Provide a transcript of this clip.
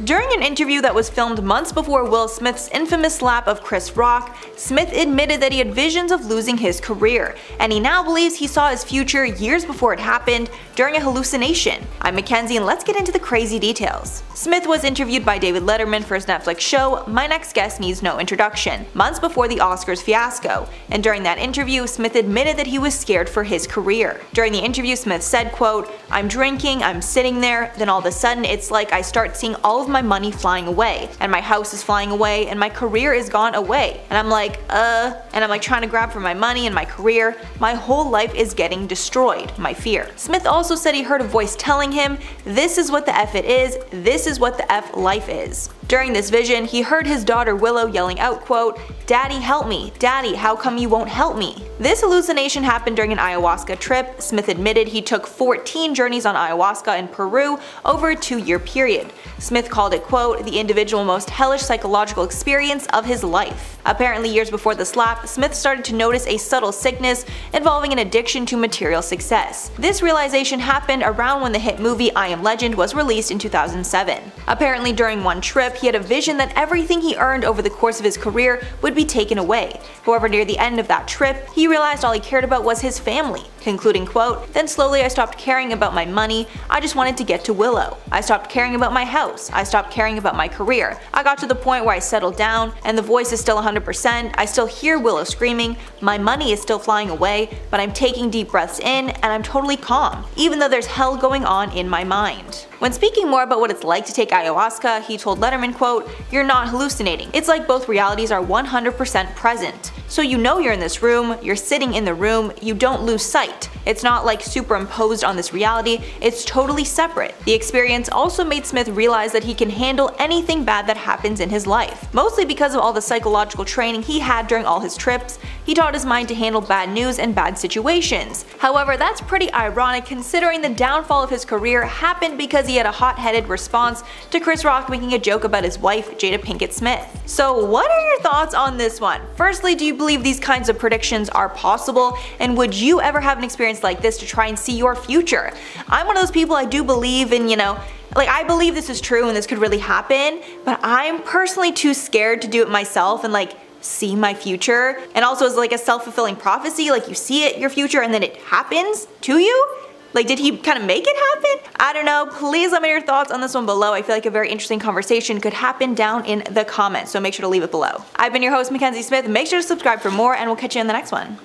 During an interview that was filmed months before Will Smith's infamous slap of Chris Rock, Smith admitted that he had visions of losing his career, and he now believes he saw his future years before it happened during a hallucination. I'm Mackenzie, and let's get into the crazy details. Smith was interviewed by David Letterman for his Netflix show My Next Guest Needs No Introduction, months before the Oscars fiasco, and during that interview, Smith admitted that he was scared for his career. During the interview, Smith said, quote, "I'm drinking, I'm sitting there, then all of a sudden it's like I start seeing all of my money flying away, and my house is flying away, and my career is gone away, and I'm like, and I'm like trying to grab for my money and my career. My whole life is getting destroyed, my fear." Smith also said he heard a voice telling him, "This is what the F it is, this is what the F life is." During this vision, he heard his daughter Willow yelling out, quote, "Daddy, help me. Daddy, how come you won't help me?" This hallucination happened during an ayahuasca trip. Smith admitted he took 14 journeys on ayahuasca in Peru over a 2-year period. Smith called it, quote, "the individual most hellish psychological experience of his life." Apparently years before the slap, Smith started to notice a subtle sickness involving an addiction to material success. This realization happened around when the hit movie I Am Legend was released in 2007. Apparently during one trip, he had a vision that everything he earned over the course of his career would be taken away. However, near the end of that trip, he realized all he cared about was his family, concluding, quote, "Then slowly I stopped caring about my money, I just wanted to get to Willow. I stopped caring about my house, I stopped caring about my career. I got to the point where I settled down, and the voice is still 100%, I still hear Willow screaming, my money is still flying away, but I'm taking deep breaths in, and I'm totally calm, even though there's hell going on in my mind." When speaking more about what it's like to take ayahuasca, he told Letterman, quote, "You're not hallucinating. It's like both realities are 100% present. So you know you're in this room, you're sitting in the room, you don't lose sight. It's not like superimposed on this reality, it's totally separate." The experience also made Smith realize that he can handle anything bad that happens in his life. Mostly because of all the psychological training he had during all his trips, he taught his mind to handle bad news and bad situations. However, that's pretty ironic considering the downfall of his career happened because he had a hot-headed response to Chris Rock making a joke about his wife, Jada Pinkett Smith. So what are your thoughts on this one? Firstly, do you believe these kinds of predictions are possible, and would you ever have an experience like this to try and see your future? I'm one of those people, I do believe in, I believe this is true and this could really happen, but I'm personally too scared to do it myself and see my future. And also as a self-fulfilling prophecy, you see it, your future, and then it happens to you? Did he kind of make it happen? I don't know. Please let me know your thoughts on this one below. I feel like a very interesting conversation could happen down in the comments, so make sure to leave it below. I've been your host, Mackenzie Smith. Make sure to subscribe for more, and we'll catch you in the next one.